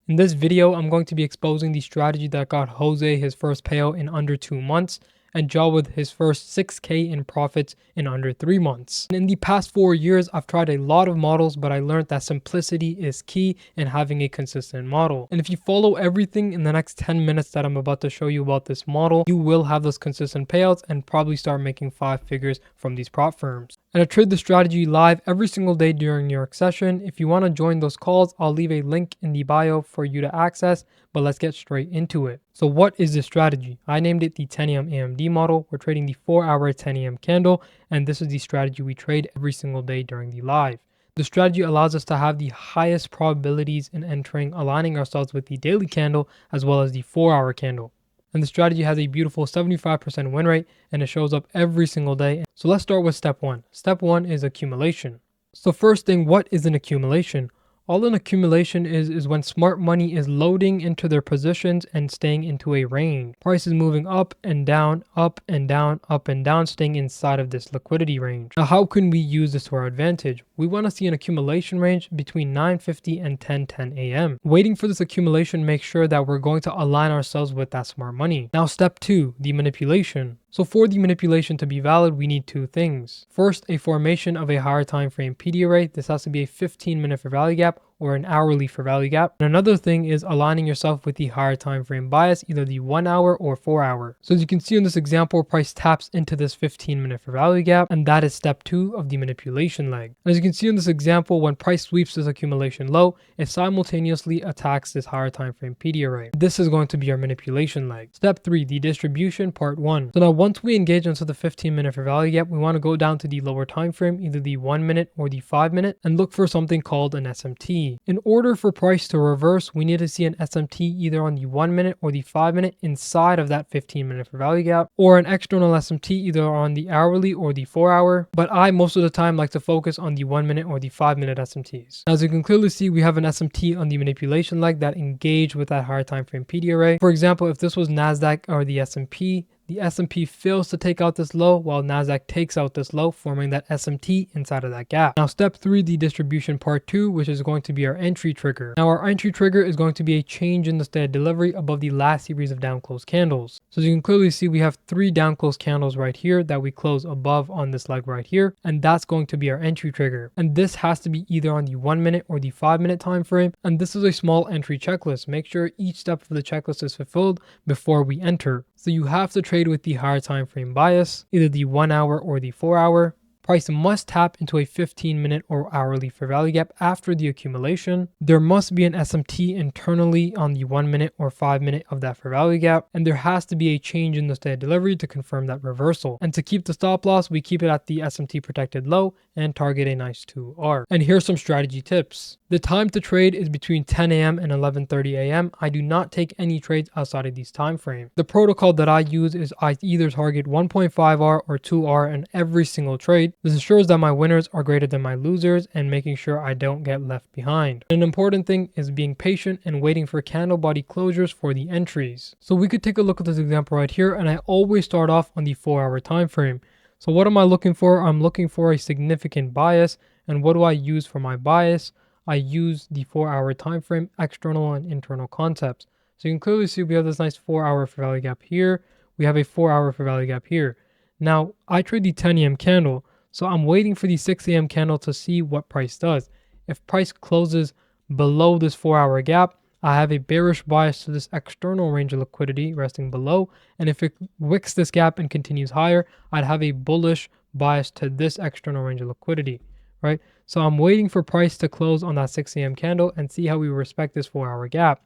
In this video, I'm going to be exposing the strategy that got Jose his first payout in under 2 months and Jawed his first 6K in profits in under 3 months. And in the past 4 years, I've tried a lot of models, but I learned that simplicity is key in having a consistent model. And if you follow everything in the next 10 minutes that I'm about to show you about this model, you will have those consistent payouts and probably start making 5 figures from these prop firms. And I trade the strategy live every single day during New York session. If you want to join those calls, I'll leave a link in the bio for you to access, but let's get straight into it. So what is this strategy? I named it the 10 a.m. AMD model. We're trading the 4-hour 10 a.m. candle, and this is the strategy we trade every single day during the live. The strategy allows us to have the highest probabilities in entering, aligning ourselves with the daily candle as well as the 4-hour candle. And the strategy has a beautiful 75% win rate, and it shows up every single day. So let's start with step 1. Step 1 is accumulation. So first thing, what is an accumulation? All an accumulation is when smart money is loading into their positions and staying into a range. Price is moving up and down, up and down, up and down, staying inside of this liquidity range. Now, how can we use this to our advantage? We want to see an accumulation range between 9:50 and 10:10 a.m. Waiting for this accumulation makes sure that we're going to align ourselves with that smart money. Now, step 2, the manipulation. So for the manipulation to be valid, we need 2 things. First, a formation of a higher time frame PD array. This has to be a 15-minute for value gap or an hourly for value gap. And another thing is aligning yourself with the higher time frame bias, either the 1 hour or 4 hour. So as you can see in this example, price taps into this 15-minute for value gap, and that is step 2 of the manipulation leg. As you can see in this example, when price sweeps this accumulation low, it simultaneously attacks this higher time frame PD array. This is going to be our manipulation leg. Step 3, the distribution, part 1. So now once we engage into the 15-minute for value gap, we want to go down to the lower time frame, either the 1 minute or the 5 minute, and look for something called an SMT. In order for price to reverse, we need to see an SMT either on the 1 minute or the 5 minute inside of that 15-minute for value gap, or an external SMT either on the hourly or the 4 hour. But I most of the time like to focus on the 1 minute or the 5 minute SMTs. As you can clearly see, we have an SMT on the manipulation leg that engage with that higher time frame PD array. For example, if this was NASDAQ or the S&P, the S&P fails to take out this low while NASDAQ takes out this low, forming that SMT inside of that gap. Now step 3, the distribution, part 2, which is going to be our entry trigger. Now our entry trigger is going to be a change in the steady delivery above the last series of down close candles. So as you can clearly see, we have 3 down close candles right here that we close above on this leg right here, and that's going to be our entry trigger. And this has to be either on the 1 minute or the 5 minute time frame, and this is a small entry checklist. Make sure each step of the checklist is fulfilled before we enter. So you have to trade with the higher time frame bias, either the 1 hour or the 4 hour. Price must tap into a 15-minute or hourly for value gap after the accumulation. There must be an SMT internally on the 1 minute or 5 minute of that for value gap, and there has to be a change in the steady delivery to confirm that reversal. And to keep the stop loss, we keep it at the SMT protected low and target a nice 2R. And here's some strategy tips. The time to trade is between 10 a.m. and 11:30 a.m. I do not take any trades outside of these time frames. The protocol that I use is I either target 1.5R or 2R in every single trade. This ensures that my winners are greater than my losers and making sure I don't get left behind. An important thing is being patient and waiting for candle body closures for the entries. So we could take a look at this example right here, and I always start off on the 4-hour time frame. So what am I looking for? I'm looking for a significant bias. And what do I use for my bias? I use the 4-hour time frame, external and internal concepts. So you can clearly see we have this nice 4-hour for value gap here. We have a 4-hour for value gap here. Now I trade the 10 a.m. candle. So I'm waiting for the 6 a.m. candle to see what price does. If price closes below this 4-hour gap, I have a bearish bias to this external range of liquidity resting below. And if it wicks this gap and continues higher, I'd have a bullish bias to this external range of liquidity, right? So I'm waiting for price to close on that 6 a.m. candle and see how we respect this 4-hour gap.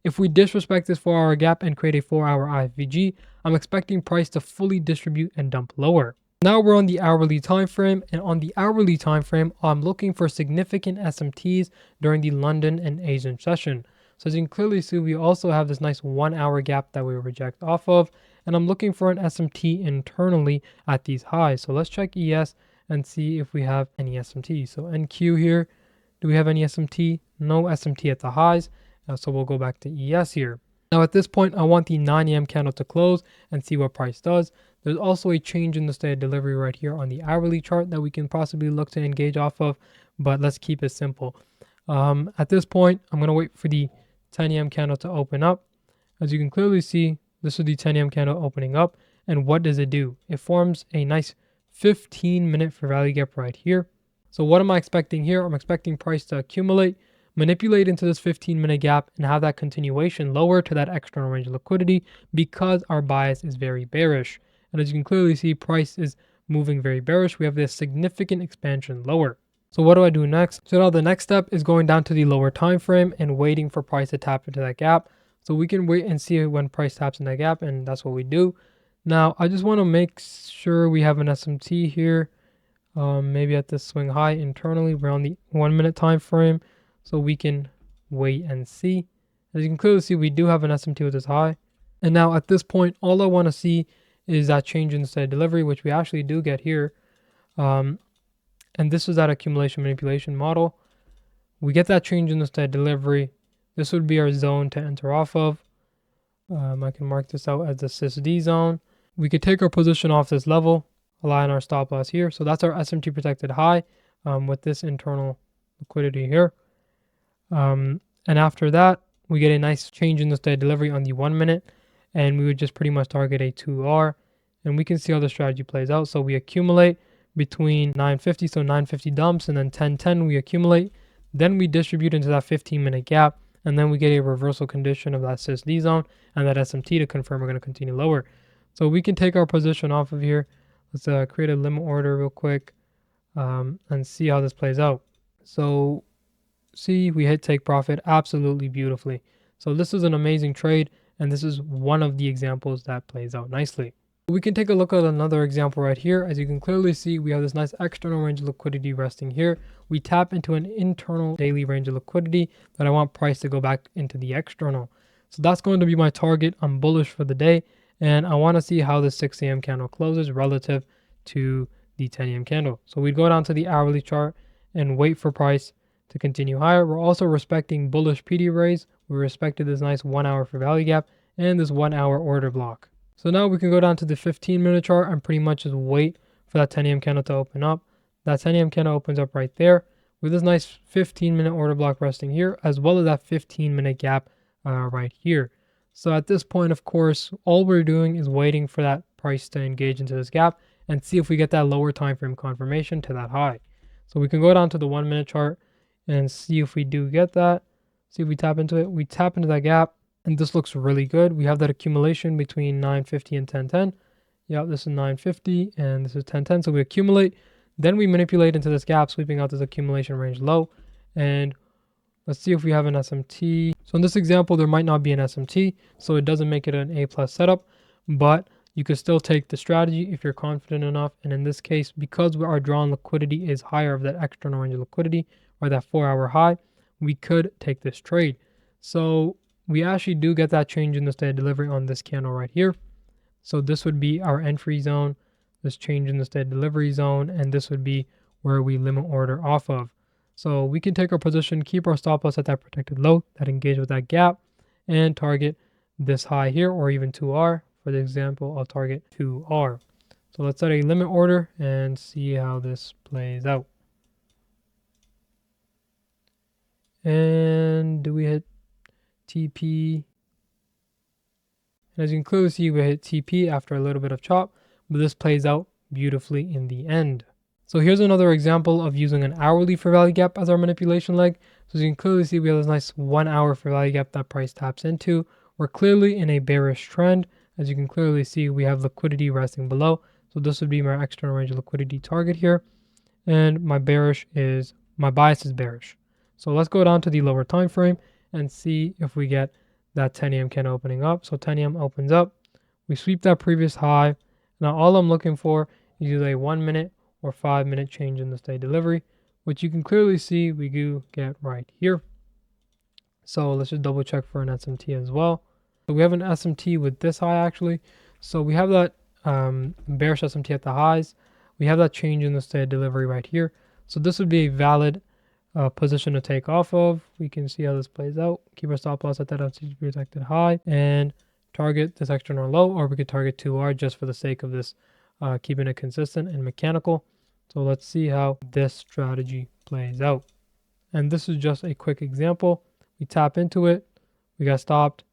If we disrespect this 4-hour gap and create a 4-hour IFVG, I'm expecting price to fully distribute and dump lower. Now we're on the hourly time frame, and on the hourly time frame, I'm looking for significant SMTs during the London and Asian session. So as you can clearly see, we also have this nice 1-hour gap that we reject off of, and I'm looking for an SMT internally at these highs. So let's check ES and see if we have any SMT. So NQ here, do we have any SMT? No SMT at the highs. So we'll go back to ES here. Now at this point, I want the 9 a.m. candle to close and see what price does. There's also a change in the steady delivery right here on the hourly chart that we can possibly look to engage off of, but let's keep it simple. At this point, I'm going to wait for the 10 a.m. candle to open up. As you can clearly see, this is the 10 a.m. candle opening up. And what does it do? It forms a nice 15-minute fair value gap right here. So what am I expecting here? I'm expecting price to accumulate, manipulate into this 15-minute gap, and have that continuation lower to that external range of liquidity because our bias is very bearish. And as you can clearly see, price is moving very bearish. We have this significant expansion lower. So what do I do next? So now the next step is going down to the lower time frame and waiting for price to tap into that gap. So we can wait and see when price taps in that gap, and that's what we do. Now, I just want to make sure we have an SMT here. Maybe at this swing high internally, we're on the 1 minute time frame, so we can wait and see. As you can clearly see, we do have an SMT with this high. And now at this point, all I want to see is that change in the steady delivery, which we actually do get here. And this is that accumulation manipulation model. We get that change in the steady delivery. This would be our zone to enter off of. I can mark this out as the SysD zone. We could take our position off this level, align our stop loss here. So that's our SMT protected high with this internal liquidity here. And after that, we get a nice change in the steady delivery on the 1 minute, and we would just pretty much target a 2R. And we can see how the strategy plays out. So we accumulate between 950, so 950 dumps, and then 1010 we accumulate. Then we distribute into that 15-minute gap, and then we get a reversal condition of that SysD zone and that SMT to confirm we're going to continue lower. So we can take our position off of here. Let's create a limit order real quick and see how this plays out. So see, we hit take profit absolutely beautifully. So this is an amazing trade, and this is one of the examples that plays out nicely. We can take a look at another example right here. As you can clearly see, we have this nice external range of liquidity resting here. We tap into an internal daily range of liquidity that I want price to go back into the external. So that's going to be my target. I'm bullish for the day, and I want to see how the 6 a.m. candle closes relative to the 10 a.m. candle. So we'd go down to the hourly chart and wait for price to continue higher. We're also respecting bullish PD raise. We respected this nice 1 hour for value gap and this 1 hour order block. So now we can go down to the 15-minute chart and pretty much just wait for that 10 a.m. candle to open up. That 10 a.m. candle opens up right there with this nice 15-minute order block resting here, as well as that 15-minute gap right here. So at this point, of course, all we're doing is waiting for that price to engage into this gap and see if we get that lower time frame confirmation to that high. So we can go down to the 1 minute chart and see if we do get that. See if we tap into it. We tap into that gap, and this looks really good. We have that accumulation between 950 and 1010. Yeah, this is 950 and this is 1010. So we accumulate, then we manipulate into this gap, sweeping out this accumulation range low. And let's see if we have an SMT. So in this example, there might not be an SMT, so it doesn't make it an A+ setup, but you could still take the strategy if you're confident enough. And in this case, because our drawn liquidity is higher of that external range of liquidity or that 4 hour high, we could take this trade. So we actually do get that change in the steady delivery on this candle right here. So this would be our entry zone, this change in the steady delivery zone, and this would be where we limit order off of. So we can take our position, keep our stop loss at that protected low, that engage with that gap, and target this high here, or even 2R. For the example, I'll target 2R. So let's set a limit order and see how this plays out. And do we hit TP? And as you can clearly see, we hit TP after a little bit of chop, but this plays out beautifully in the end. So here's another example of using an hourly fair value gap as our manipulation leg. So as you can clearly see, we have this nice 1 hour fair value gap that price taps into. We're clearly in a bearish trend. As you can clearly see, we have liquidity resting below. So this would be my external range of liquidity target here. And my bias is bearish. So let's go down to the lower time frame and see if we get that 10 a.m. candle opening up. So 10 a.m. opens up. We sweep that previous high. Now all I'm looking for is either a 1 minute or 5 minute change in the steady delivery, which you can clearly see we do get right here. So let's just double check for an SMT as well. So we have an SMT with this high actually. So we have that bearish SMT at the highs. We have that change in the steady delivery right here. So this would be a valid position to take off of. We can see how this plays out. Keep our stop loss at that SMT protected high and target this external low, or we could target 2R just for the sake of this keeping it consistent and mechanical. So let's see how this strategy plays out. And this is just a quick example. We tap into it, we got stopped,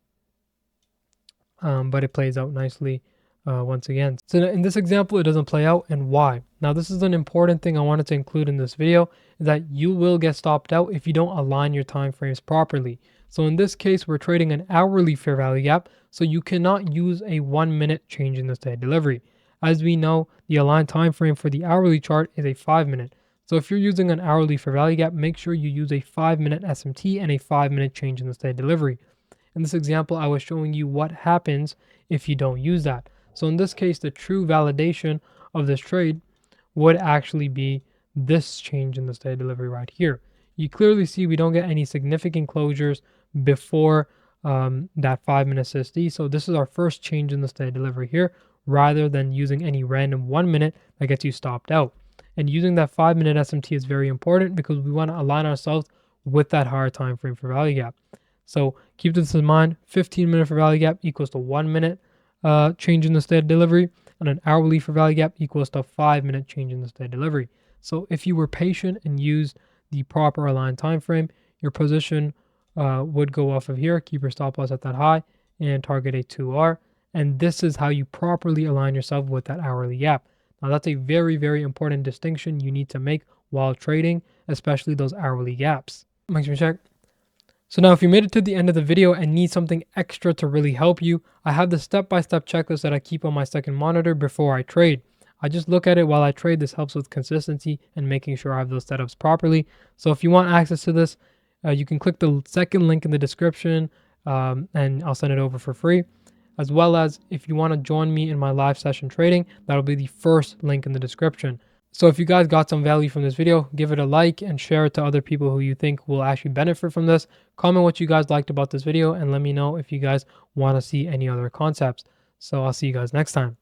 but it plays out nicely once again. So in this example, it doesn't play out, and why? Now, this is an important thing I wanted to include in this video, is that you will get stopped out if you don't align your time frames properly. So in this case, we're trading an hourly fair value gap, so you cannot use a 1 minute change in the steady delivery. As we know, the aligned time frame for the hourly chart is a 5 minute. So if you're using an hourly fair value gap, make sure you use a 5 minute SMT and a 5 minute change in the steady delivery. In this example, I was showing you what happens if you don't use that. So in this case, the true validation of this trade would actually be this change in the steady delivery right here. You clearly see we don't get any significant closures before that 5 minute SSD. So this is our first change in the steady delivery here, rather than using any random 1 minute that gets you stopped out. And using that 5 minute SMT is very important because we want to align ourselves with that higher time frame for value gap. So keep this in mind, 15 minute for value gap equals to 1 minute change in the steady delivery, and an hourly for value gap equals to 5 minute change in the steady delivery. So if you were patient and used the proper aligned time frame, your position would go off of here, keep your stop loss at that high, and target a 2R. And this is how you properly align yourself with that hourly gap. Now that's a very, very important distinction you need to make while trading, especially those hourly gaps. Make sure you check. So now if you made it to the end of the video and need something extra to really help you, I have the step-by-step checklist that I keep on my second monitor before I trade. I just look at it while I trade. This helps with consistency and making sure I have those setups properly. So if you want access to this, you can click the second link in the description and I'll send it over for free. As well as if you want to join me in my live session trading, that'll be the first link in the description. So if you guys got some value from this video, give it a like and share it to other people who you think will actually benefit from this. Comment what you guys liked about this video and let me know if you guys want to see any other concepts. So I'll see you guys next time.